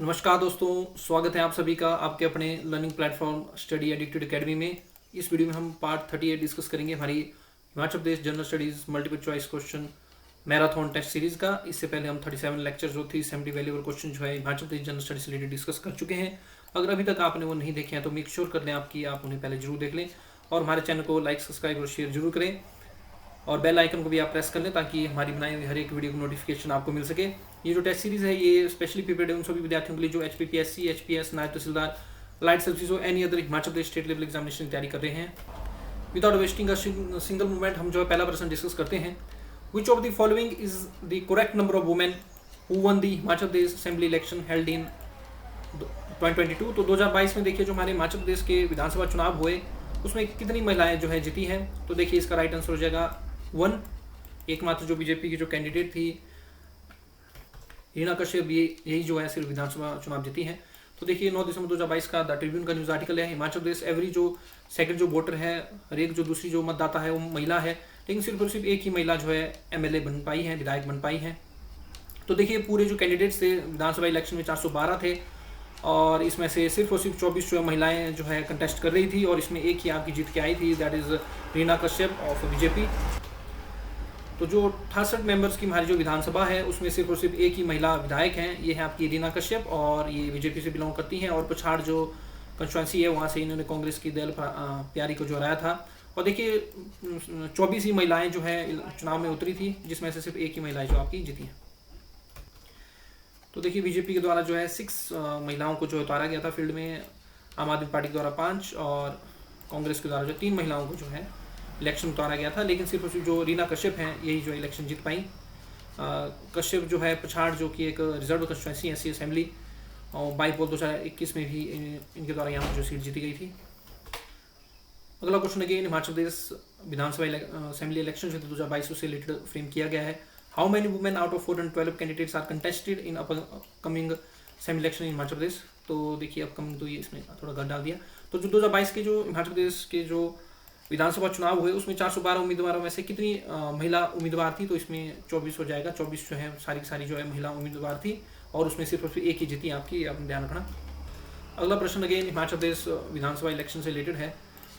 नमस्कार दोस्तों, स्वागत है आप सभी का आपके अपने learning platform study addicted academy में। इस वीडियो में हम पार्ट 38 डिस्कस करेंगे हमारी Himachal Pradesh general studies multiple choice question marathon test series का। इससे पहले हम 37 लेक्चर्स और 370 वैल्यूएबल क्वेश्चन जो है हिमाचल प्रदेश जनरल स्टडीज से रिलेटेड डिस्कस कर चुके हैं। अगर अभी तक आपने वो नहीं देखे हैं तो मेक श्योर कर लें आप उन्हें पहले जरूर देख लें और हमारे चैनल को लाइक, सब्सक्राइब और शेयर जरूर करें और बेल आइकन को भी आप प्रेस कर लें ताकि हमारी बनाई हुई हर एक वीडियो की नोटिफिकेशन आपको मिल सके। ये जो टेस्ट सीरीज़ है ये स्पेशली प्रिपेयर्ड है उन सभी विद्यार्थियों के लिए जो HPPSC, HPS, नायब तहसीलदार, लाइट सर्विसेज और any other Himachal Pradesh state level examination की तैयारी कर रहे हैं। Without wasting a single moment हम जो है पहला प्रश्न डिस्कस करते हैं। विच of the following is the correct number of women who one the Himachal Pradesh assembly election held in 2022। तो 2022 में देखिए जो हमारे हिमाचल प्रदेश के विधानसभा चुनाव हुए उसमें कितनी महिलाएं जो है जीती हैं। तो देखिए इसका राइट आंसर हो जाएगा 1। एकमात्र जो बीजेपी की जो कैंडिडेट थी रीना कश्यप, यही जो है सिर्फ विधानसभा चुनाव जीती हैं। तो देखिए 9 दिसंबर 2022 का द ट्रिब्यून का न्यूज़ आर्टिकल है। हिमाचल प्रदेश एवरी जो सेकंड जो वोटर है, हर एक जो दूसरी जो मतदाता है वो महिला है, लेकिन सिर्फ और सिर्फ एक ही महिला जो है MLA बन पाई है, विधायक बन पाई है। तो देखिए पूरे जो कैंडिडेट्स थे विधानसभा इलेक्शन में 412 थे और इसमें से सिर्फ और सिर्फ 24 जो महिलाएं जो है कंटेस्ट कर रही थी और इसमें एक ही आपकी जीत के आई थी, that is Reena Kashyap of BJP. तो जो 68 मेंबर्स की हमारी जो विधानसभा है उसमें सिर्फ और सिर्फ एक ही महिला विधायक हैं, ये है आपकी रीना कश्यप और ये बीजेपी से बिलोंग करती हैं। और पछाड़ जो कंस्टिट्यूंसी है वहाँ से इन्होंने कांग्रेस की दल प्यारी को जो हराया था। और देखिए 24 ही महिलाएं जो है चुनाव में उतरी थी जिसमें से सिर्फ एक ही महिला जो आपकी जीती है। तो देखिए बीजेपी के द्वारा जो है 6 महिलाओं को जो उतारा गया था फील्ड में, आम आदमी पार्टी के द्वारा 5 और कांग्रेस के द्वारा जो 3 महिलाओं को जो है इलेक्शन उतारा गया था। लेकिन सिर्फ जो रीना कश्यप हैं यही जो इलेक्शन जीत पाई। कश्यप जो है पछाड़ जो कि एक रिजर्व कंस्टिट्यूंसी SC असेंबली और बाई पोल 2021 में भी इनके द्वारा यहाँ पर जो सीट जीती गई थी। अगला क्वेश्चन अगेन हिमाचल प्रदेश विधानसभा असेंबली इलेक्शन जो 2022 से रिलेटेड फ्रेम किया गया है। How many women out of 412 candidates are contested in upcoming assembly election in Himachal Pradesh. तो देखिए अपकमिंग तो ये इसमें थोड़ा गढ़ डाल दिया। तो जो 2022 के जो हिमाचल प्रदेश के जो विधानसभा चुनाव हुए उसमें 412 उम्मीदवारों में से कितनी महिला उम्मीदवार थी। तो इसमें 24 हो जाएगा। 24 जो है सारी की सारी जो है महिला उम्मीदवार थी और उसमें सिर्फ एक ही जीती आपकी, आप ध्यान रखना। अगला प्रश्न अगेन हिमाचल प्रदेश विधानसभा इलेक्शन से रिलेटेड है।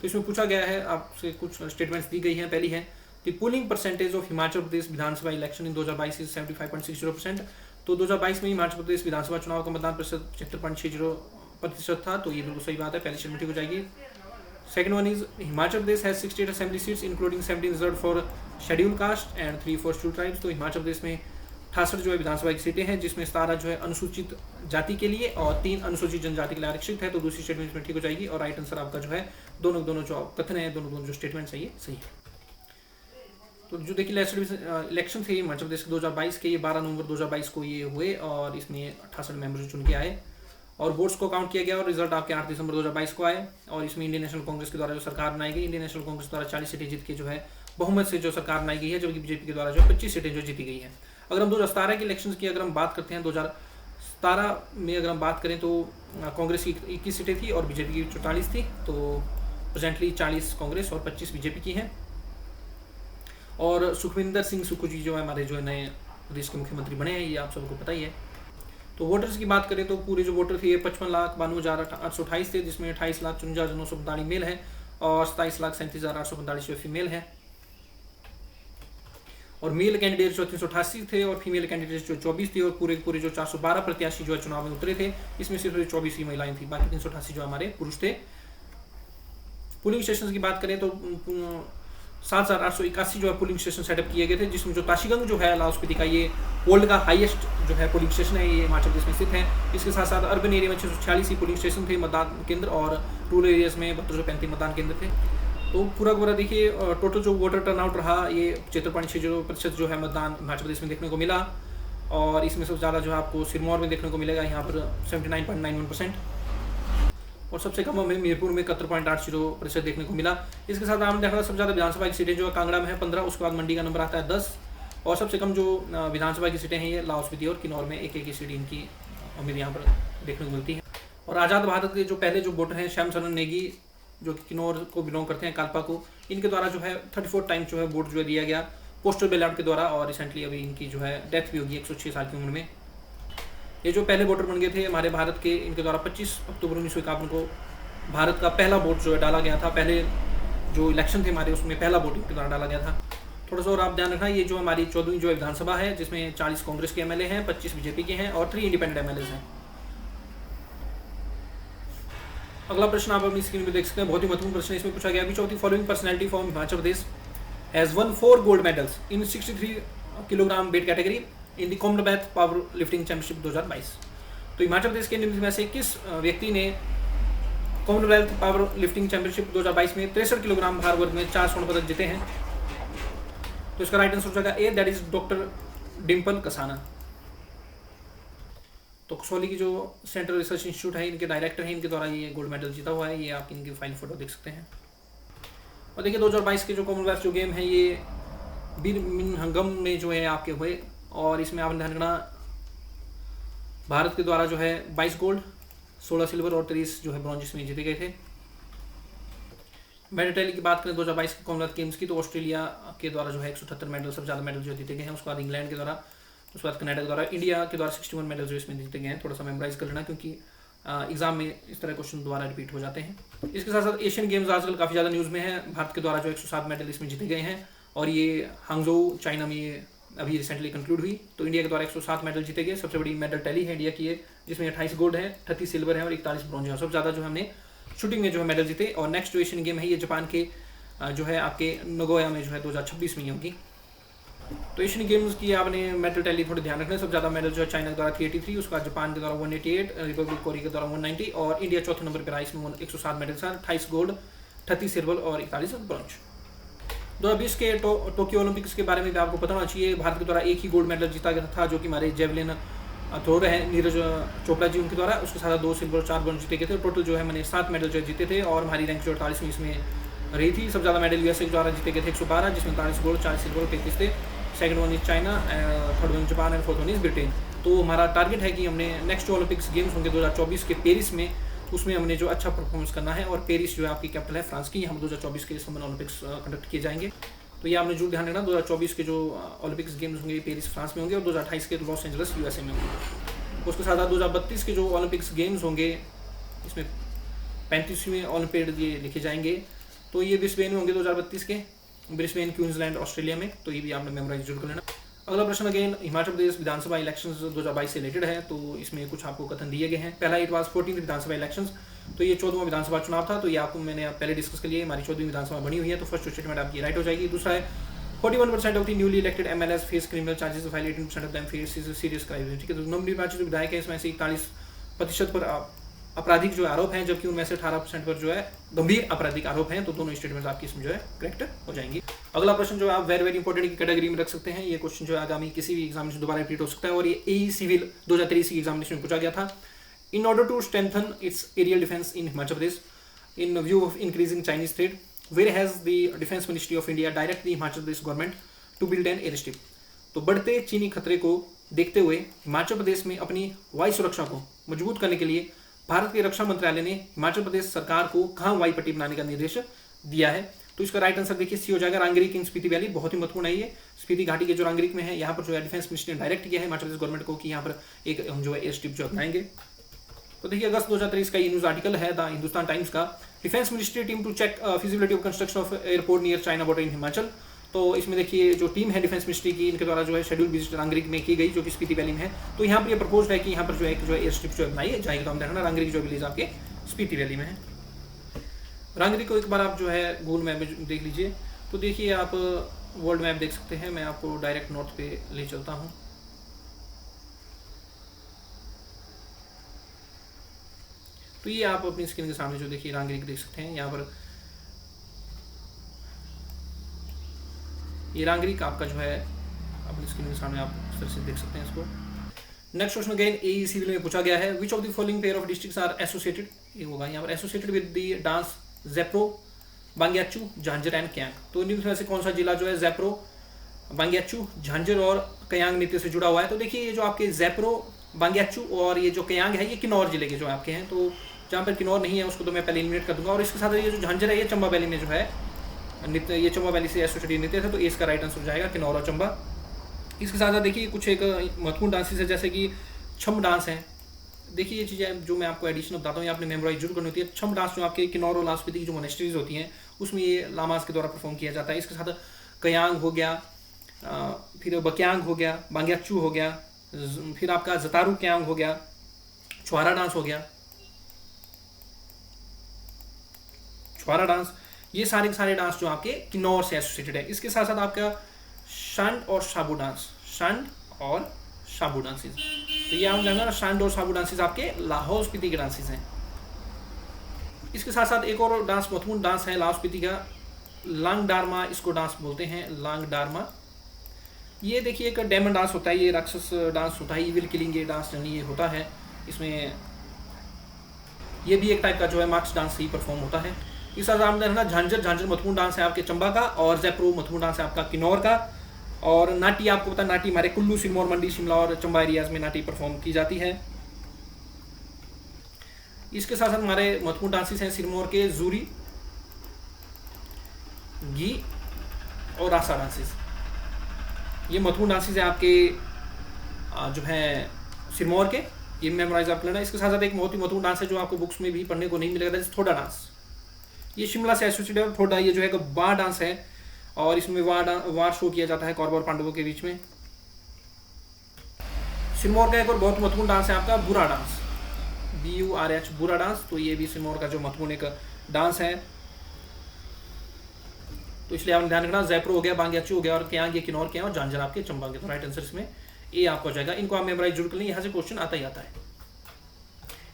तो इसमें पूछा गया है, आपसे कुछ स्टेटमेंट्स दी गई हैं। पहली है the polling percentage of Himachal Pradesh Vidhan Sabha election in 2022 is 75.60%। तो 2022 में हिमाचल प्रदेश विधानसभा चुनाव का मतदान प्रतिशत 76.60% था। तो ये बिल्कुल सही बात है, पहली स्टेटमेंट ठीक हो जाएगी। Second one is Himachal Pradesh has 68 assembly seats including 17 reserved for scheduled caste and 3 for scheduled tribes। तो हिमाचल प्रदेश में 68 जो है विधानसभा की सीटें हैं जिसमें 17 जो है अनुसूचित जाति के लिए और 3 अनुसूचित जनजाति के लिए आरक्षित है। तो दूसरी स्टेटमेंट में ठीक हो जाएगी और राइट आंसर आपका जो है दोनों जो कथन है, दोनों जो स्टेटमेंट है ये सही है। तो जो देखिए लास्ट इलेक्शन थे हिमाचल प्रदेश के 2022 के, ये 12 नवंबर 2022 को ये हुए और इसमें 68 मेंबर चुन के आए और वोट्स को काउंट किया गया और रिजल्ट आपके 8 दिसंबर 2022 को आए। और इसमें इंडियन नेशनल कांग्रेस के द्वारा जो सरकार बनाई गई, इंडियन नेशनल कांग्रेस द्वारा 40 सीटें जीत के जो है बहुमत से जो सरकार बनाई गई है, जबकि बीजेपी के द्वारा जो 25 सीटें जो जीती गई हैं। अगर हम 2017 के इलेक्शन की अगर हम बात करते हैं, 2017 में अगर हम बात करें तो कांग्रेस की 21 सीटें थी और बीजेपी की 44 थी। तो प्रेजेंटली 40 कांग्रेस और 25 बीजेपी की हैं। और सुखविंदर सिंह सुक्खू जी जो है हमारे जो है नए प्रदेश के मुख्यमंत्री बने हैं, ये आप सबको पता ही है। तो वोटर्स की बात करें तो पूरे जो वोटर थे 55,92,828 थे, जिसमें 28,54,945 मेल है और 27,37,845 जो फीमेल है। और मेल कैंडिडेट जो 388 थे और फीमेल कैंडिडेट जो 24 थे और पूरे जो 412 प्रत्याशी जो है चुनाव में उतरे थे इसमें सिर्फ 24 ही महिलाएं थी, बाकी 388 जो हमारे पुरुष थे। पोलिंग स्टेशन की बात करें तो 7,881 जो है पोलिंग स्टेशन सेटअप किए गए थे, जिसमें जो ताशीगंग जो है लाहौल स्पीति का ये वर्ल्ड का हाईएस्ट जो है पोलिंग स्टेशन है, ये हिमाचल प्रदेश में स्थित है। इसके साथ साथ अर्बन एरिया में 646 ही पोलिंग स्टेशन थे मतदान केंद्र और रूरल एरियाज में 7235 मतदान केंद्र थे। तो पूरा देखिए टोटल जो वोटर टर्नआउट रहा ये 75.60% जो है मतदान हिमाचल प्रदेश में देखने को मिला। और इसमें सबसे ज़्यादा जो है आपको सिरमौर में देखने को मिलेगा, यहाँ पर 79.91%। और सबसे कम हमें मीरपुर में 71.80% देखने को मिला। इसके साथ हमने देखा सबसे ज़्यादा विधानसभा की सीटें जो है कांगड़ा में है 15, उसके बाद मंडी का नंबर आता है 10 और सबसे कम जो विधानसभा की सीटें हैं ये लाहौल स्पीति और किन्नौर में एक ही सीट इनकी हमें यहाँ पर देखने को मिलती है। और आज़ाद भारत के जो पहले जो वोटर हैं श्याम शरण नेगी जो कि किन्नौर को बिलोंग करते हैं, कालपा को, इनके द्वारा जो है 34 टाइम जो है वोट जो है दिया गया पोस्टल बैलेट के द्वारा और रिसेंटली अभी इनकी जो है डेथ भी होगी 106 साल की उम्र में। ये जो पहले वोटर बन गए थे हमारे भारत के, इनके द्वारा 25 अक्टूबर 1951 को भारत का पहला वोट जो है डाला गया था। पहले जो इलेक्शन थे हमारे उसमें पहला वोट इनके द्वारा डाला गया था। थोड़ा सा और आप ध्यान रखना, ये जो हमारी 14वीं जो विधानसभा है जिसमें 40 कांग्रेस के एमएलए हैं, 25 बीजेपी के हैं और 3 इंडिपेंडेंट एमएलए हैं। अगला प्रश्न आप अपनी स्क्रीन पर देख सकते हैं, बहुत ही महत्वपूर्ण प्रश्न इसमें पूछा गया, विच of the following personality from Himachal Pradesh has one 4 gold medals in 63 kilogram weight category in the Commonwealth power lifting championship 2022। तो हिमाचल प्रदेश के निम्न में से किस व्यक्ति ने कॉमनवेल्थ पावर लिफ्टिंग चैंपियनशिप 2022 में 63 किलोग्राम भार वर्ग में 4 स्वर्ण पदक जीते हैं? तो इसका राइट आंसर हो जाएगा A, that is doctor Dimple Kasana. तो कसौली की जो सेंट्रल रिसर्च इंस्टीट्यूट है, इनके डायरेक्टर हैं, इनके द्वारा ये गोल्ड मेडल जीता हुआ है। ये आप इनकी फाइल फोटो देख सकते हैं। और देखिए 2022 के जो कॉमनवेल्थ जो गेम है ये बिरमिंघम में जो है आपके हुए, और इसमें आपने ध्यान रखना भारत के द्वारा जो है 22 गोल्ड, 16 सिल्वर और 30 जो है ब्रॉन्ज में जीते गए थे। मेडल टैली की बात करें 2022 के कॉमनवेल्थ गेम्स की, तो ऑस्ट्रेलिया के द्वारा जो है 178 मेडल, सबसे ज़्यादा मेडल जो जीते गए हैं। उसके बाद इंग्लैंड के द्वारा, उसके बाद कनाडा के द्वारा, इंडिया के द्वारा 61 मेडल जो इसमें जीते गए हैं। थोड़ा सा मेमोराइज कर लेना क्योंकि एग्जाम में इस तरह क्वेश्चन दोबारा रिपीट हो जाते हैं। इसके साथ साथ एशियन गेम्स आजकल काफ़ी ज़्यादा न्यूज़ में है। भारत के द्वारा जो 107 मेडल इसमें जीते गए हैं और ये हांगझोउ चाइना में ये अभी रिसेंटली कंक्लूड हुई। तो इंडिया के द्वारा 107 मेडल जीते गए। सबसे बड़ी मेडल टैली है इंडिया की है जिसमें 28 गोल्ड है, 38 सिल्वर है और 41 ब्रॉन्ज है। सबसे ज़्यादा जो हमने शूटिंग में जो है मेडल जीते। और नेक्स्ट जो एशियन गेम है ये जापान के जो है आपके नगोया में जो है 2026 में होगी। तो एशियन गेम्स की आपने मेडल टैली थोड़ी ध्यान रखना है। सबसे ज़्यादा मेडल जो है चाइना के द्वारा 383, उसके बाद जापान के द्वारा 188, रिपब्लिक कोरिया के द्वारा 190 और इंडिया चौथे नंबर पर आई। इसमें 107 मेडल हैं, 28 गोल्ड, 38 सिल्वर और 41 ब्रॉन्ज। 2020 के टोक्यो ओलंपिक्स के बारे में भी आपको पता होना चाहिए। भारत के द्वारा एक ही गोल्ड मेडल जीता गया था जो कि हमारे जेवलिन थ्रोर है नीरज चोपड़ा जी उनके द्वारा। उसके साथ 2 सिल्वर 4 ब्रॉन्ज जीते गए थे। टोटल जो है मैंने 7 मेडल जो जीते थे और हमारी रैंक जो 48वीं इसमें रही थी। सबसे ज़्यादा मेडल यूएसए के द्वारा जीते गए थे 112, जिसमें 43 गोल्ड, 4 सिल्वर और 33 थे। Second one is China, third one Japan and fourth one is Britain. तो हमारा टारगेट है कि हमने नेक्स्ट जो ओलंपिक्स गेम्स होंगे 2024 के पेरिस में, उसमें हमने जो अच्छा परफॉर्मेंस करना है। और पेरिस जो है आपकी कैपिटल है फ्रांस की, हम 2024 के समर ओलंपिक्स कंडक्ट किए जाएंगे। तो ये आपने जरूर ध्यान रखना, 2024 के जो ओलंपिक्स गेम्स होंगे पेरिस फ्रांस में होंगे और 2028 के लॉस एंजल्स यूएसए में होंगे। उसके साथ 2032 के जो ओलंपिक्स गेम्स होंगे इसमें 35वें ओलंपियाड ये लिखे जाएंगे। तो ये ब्रिस्बेन में होंगे 2032 के, ब्रिस्बेन क्वींसलैंड ऑस्ट्रेलिया में। तो ये भी आपने मेमोराइज जरूर कर लेना। अगला प्रश्न अगेन हिमाचल प्रदेश विधानसभा इलेक्शंस 2022 से रिलेटेड है। तो इसमें कुछ आपको कथन दिए गए हैं। पहला it was 14th Vidhan Sabha elections, तो ये 14वां विधानसभा चुनाव था। तो ये आपको मैंने पहले डिस्कस कर लिया, हमारी 14वीं विधानसभा बनी हुई है। तो फर्स्ट स्टेटमेंट आपकी राइट हो जाएगी। दूसरा है 41% of the newly elected MLAs face criminal charges file 18% of them face serious crime. ठीक है, तो नॉमिनी निर्वाचित जो विधायक है इसमें से 41% पर आपराधिक जो आरोप हैं, जबकि उनमें से 18% पर जो है गंभीर आपराधिक आरोप हैं। तो दोनों स्टेटमेंट्स आपकी इसमें जो है करेक्ट हो जाएंगी। अगला प्रश्न जो आप वेरी इंपॉर्टेंट की कैटेगरी में रख सकते हैं। ये क्वेश्चन जो है आगामी किसी भी एग्जामिनेशन दोबारा रिपीट हो सकता है और ये एई सिविल 2023 की एग्जामिनेशन में पूछा गया था। In order to strengthen its aerial defence in Himachal Pradesh in view of increasing Chinese threat, where has the defence ministry of India direct the Himachal Pradesh government to build an air strip. तो बढ़ते चीनी खतरे को देखते हुए हिमाचल प्रदेश में अपनी वायु सुरक्षा को मजबूत करने के लिए भारत के रक्षा मंत्रालय ने हिमाचल प्रदेश सरकार को कहाँ वायु पट्टी बनाने का निर्देश दिया है। तो इसका राइट आंसर देखिए सी हो जाएगा, रांगरीक इन स्पीति वैली। बहुत ही महत्वपूर्ण है ये, स्पीति घाटी के जो रांगरीक में है, यहाँ पर जो है डिफेंस मिनिस्ट्री ने डायरेक्ट किया है हिमाचल प्रदेश गवर्नमेंट को कि यहाँ पर एक हम जो है एयर स्ट्रिप जो अपनाएंगे। तो देखिए अगस्त 2023 का ये न्यूज आर्टिकल है द हिंदुस्तान टाइम्स का, defence ministry team to check feasibility of construction of airport near China border in Himachal. तो इसमें देखिए जो टीम है डिफेंस मिनिस्ट्री की, इनके द्वारा जो है शेड्यूल विजिट रांगरीक में की गई जो कि स्पीति वैली में है। तो यहाँ पर ये प्रपोज है कि यहाँ पर जो है एयर स्ट्रिप जो बनाई जाएगी। तो हम देखना रांगरीक जो विलेज आपके स्पीति वैली में है। रांगरीक को एक बार आप जो है गूगल मैप में देख लीजिए। तो देखिए आप वर्ल्ड मैप देख सकते हैं, मैं आपको डायरेक्ट नॉर्थ पे ले चलता हूँ। तो ये आप अपनी स्क्रीन के सामने जो देखिए रांगरीक देख सकते हैं। यहाँ पर ये रांगरीक आपका जो है अपनी स्क्रीन के सामने आप इस तरह से देख सकते हैं इसको। Next question again AE civil में पूछा गया है, which of the following pair of districts are associated, ये होगा यहाँ पर associated with the dance Zepro, Bangyachu, Jhanjhar and Kyang. तो इनमें से कौन सा जिला जो है ज़ेप्रो, बांग्याचू, झांझर और कयांग नृत्य से जुड़ा हुआ है। तो देखिए ये जो आपके ज़ेप्रो, बांग्याचू और ये जो कयांग है ये किन्नौर जिले के जो आपके हैं। तो जहाँ पर किन्नौर नहीं है उसको तो मैं पहले एलिमिनेट कर दूंगा। और इसके साथ ये जो झांझर है ये चंबा वैली में जो है नृत्य, ये चंबा वैली से एसोसिएटेड नृत्य था। तो इसका राइट आंसर हो जाएगा किन्नौर और चंबा। इसके साथ साथ देखिए कुछ एक महत्वपूर्ण डांसेस है जैसे कि छम डांस है। देखिए ये चीज़ें जो मैं आपको एडिशन बताता हूँ, ये आपने मेमोराइज जरूर करनी होती है। छम डांस जो आपके किन्नौर और लाहौल स्पीति की जो मोनेस्ट्रीज होती हैं उसमें ये लामाज के द्वारा परफॉर्म किया जाता है। इसके साथ कयांग हो गया, फिर बक्यांग हो गया, बांग्याचू हो गया, फिर आपका जतारू क्यांग हो गया, छुआरा डांस हो गया, छुआरा डांस, ये सारे के सारे डांस जो आपके किन्नौर से एसोसिएटेड है। इसके साथ साथ आपका शंड और शाबू डांस, शंड और शाबू डांसेस, तो ये हम जानना, शंड और शाबू डांसेस आपके लाहौल स्पीति के डांसेस हैं। इसके साथ साथ एक और डांस महत्वपूर्ण डांस है लाहौल स्पीति का, लांग डारमा, इसको डांस बोलते हैं, लांग डारमा। ये देखिए एक डेमन डांस होता है, ये राक्षस डांस होता है, इविल किलिंग ये डांस यानी ये होता है। इसमें ये भी एक टाइप का जो है मार्क्स डांस ही परफॉर्म होता है। इस साथ आपने देखना झांझर, झांझर महत्वपूर्ण डांस है आपके चंबा का, और जयपुर महत्वपूर्ण डांस है आपका किन्नौर का। और नाटी आपको पता है, नाटी हमारे कुल्लू, सिरमौर, मंडी, शिमला और चंबा एरियाज में नाटी परफॉर्म की जाती है। इसके साथ साथ हमारे महत्वपूर्ण डांसेस हैं सिरमौर के जूरी, गी और रासा डांसेस। ये महत्वपूर्ण डांसेस हैं आपके जो है सिरमौर के, ये मेमोराइज आप लेना। इसके साथ साथ एक बहुत ही महत्वपूर्ण डांस है जो आपको बुक्स में भी पढ़ने को नहीं मिलेगा, थोड़ा डांस। ये शिमला से एसोसिएटेड है। थोड़ा ये जो है वार डांस है, और इसमें वार शो किया जाता है कौरव और पांडवों के बीच में। सिरमौर का एक और बहुत महत्वपूर्ण डांस है आपका बुरा डांस, BURH, बुरा डांस। तो ये भी सिरमौर का जो महत्वपूर्ण एक डांस है, तो इसलिए आपने ध्यान रखना। जयपुर हो गया, बांग्याचू हो गया, और क्या ये किन्नौर के हैं, और झांझर आपके चंबा के। तो राइट आंसर इसमें ए आपका हो जाएगा। इनको आप मेमोराइज जरूर कर लें, यहाँ से क्वेश्चन आता ही आता है।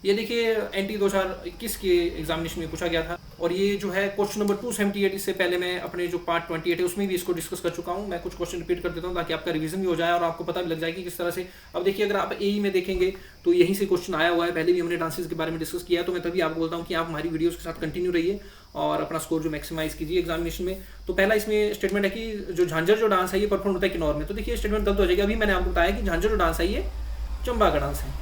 ये देखिए NT 2021 के एग्जामिनेशन में पूछा गया था, और ये जो है क्वेश्चन नंबर 278। इससे पहले मैं अपने जो पार्ट 28 है उसमें भी इसको डिस्कस कर चुका हूँ। मैं कुछ क्वेश्चन रिपीट कर देता हूँ ताकि आपका रिवीजन भी हो जाए और आपको पता भी लग जाए कि किस तरह से। अब देखिए अगर आप AE में देखेंगे तो यहीं से क्वेश्चन आया हुआ है, पहले भी हमने डांसेस के बारे में डिस्कस किया है। तो मैं तभी आपको बोलता हूँ कि आप हमारी वीडियोस के साथ कंटिन्यू रहिए और अपना स्कोर जो मैक्सिमाइज कीजिए एग्जामिनेशन में। तो पहला इसमें स्टेटमेंट है कि जो झांझर जो डांस है ये परफॉर्म होता है किन्नौर में। तो देखिए स्टेटमेंट गलत हो जाएगा। अभी मैंने आपको बताया कि झांझर जो डांस है ये चंबा का डांस है,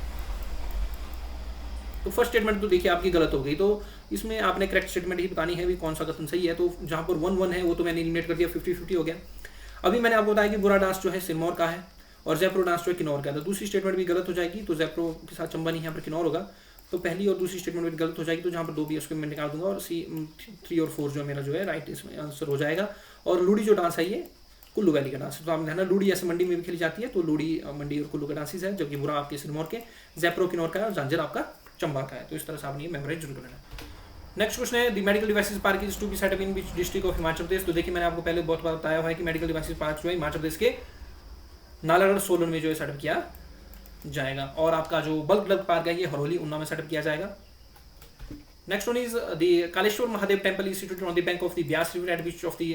तो फर्स्ट स्टेटमेंट तो देखिए आपकी गलत हो गई। तो इसमें आपने करेक्ट स्टेटमेंट ही बतानी है भी कौन सा कथन सही है। तो जहाँ पर 1-1 है वो तो मैंने एलिमिनेट कर दिया, 50-50 हो गया। अभी मैंने आपको बताया कि बुरा डांस जो है सिरमौर का है और जयपुर डांस जो है किन्नौर का है। तो दूसरी स्टेटमेंट भी गलत हो जाएगी, तो जयपुर के साथ चंबा नहीं, यहाँ पर किन्नौर होगा। तो पहली और दूसरी स्टेटमेंट भी गलत हो जाएगी, तो जहाँ पर 2 भी उसको मैं निकाल दूंगा, और C3 और 4 जो मेरा जो है राइट इसमें आंसर हो जाएगा। और लूड़ी जो डांस है ये कुल्लू वैली का डांस है। तो आपने ध्यान, लूड़ी ऐसे मंडी में भी खेली जाती है, तो लूड़ी मंडी और कुल्लू का डांसेस है, जबकि बुरा आपके सिरमौर के, जयपुर किन्नौर का है, और झांझर आपका चंबा का है। तो इस तरह से आपने ये मेमोराइज जरूर करना। नेक्स्ट क्वेश्चन है, the medical devices park is to be set up in which district of Himachal Pradesh. तो देखिए मैंने आपको पहले बहुत बार बताया हुआ है कि मेडिकल डिवाइसेस पार्क जो है हिमाचल प्रदेश के नालागढ़, सोलन में जो है सेटअप किया जाएगा। और आपका जो बल्क ड्रग पार्क है ये हरोली, उन्ना में सेटअप किया जाएगा। Next one is the Kaleshwar Mahadev temple is situated on the bank of the Byas river at which of the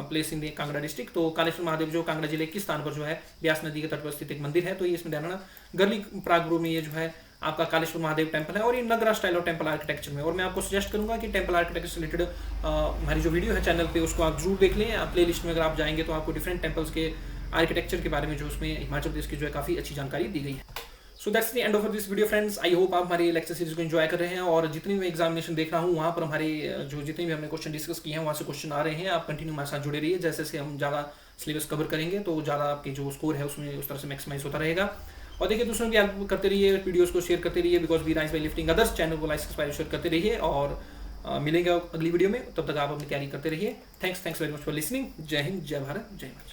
place in the Kangra district। तो कालेश्वर महादेव जो कांगड़ा जिले के स्थान पर जो है ब्यास नदी के तट पर स्थित एक मंदिर है। तो ये इसमें ध्यान, गर्ली प्रागपुर में ये जो है आपका कालेश्वर महादेव टेम्पल है, और ये नगरा स्टाइल और टेम्पल आर्किटेक्चर में। और मैं आपको सजेस्ट करूंगा कि टेम्पल आर्किटेक्चर से रिलेटेड हमारी जो वीडियो है चैनल पे उसको आप जरूर देख लें। प्ले लिस्ट में अगर आप जाएंगे तो आपको डिफरेंट टेम्पल्स के आर्किटेक्चर के बारे में जो उसमें हिमाचल प्रदेश की जो है काफ़ी अच्छी जानकारी दी गई है। So that's the end of this video friends. I hope आप हमारे लेक्चर सीरीज को एंजॉय कर रहे हैं, और जितनी भी एग्जामिनेशन देख रहा हूँ वहाँ पर हमारे जो जितने भी हमने क्वेश्चन डिस्कस किए हैं वहाँ से क्वेश्चन आ रहे हैं। आप कंटिन्यू हमारे साथ जुड़े रहिए, जैसे जैसे हम ज़्यादा सिलेबस कवर करेंगे तो ज़्यादा आपके जो स्कोर है उसमें उस तरह से मैक्सिमाइज होता रहेगा। और देखिए दूसरों की हेल्प करते रहिए, वीडियोस को शेयर करते रहिए, because we rise by lifting others. Channel को लाइक सब्सक्राइब शेयर करते रहिए, और मिलेंगे अगली वीडियो में। तब तक आप अपनी तैयारी करते रहिए। Thanks very much for listening. जय हिंद, जय भारत, जय हिमाचल।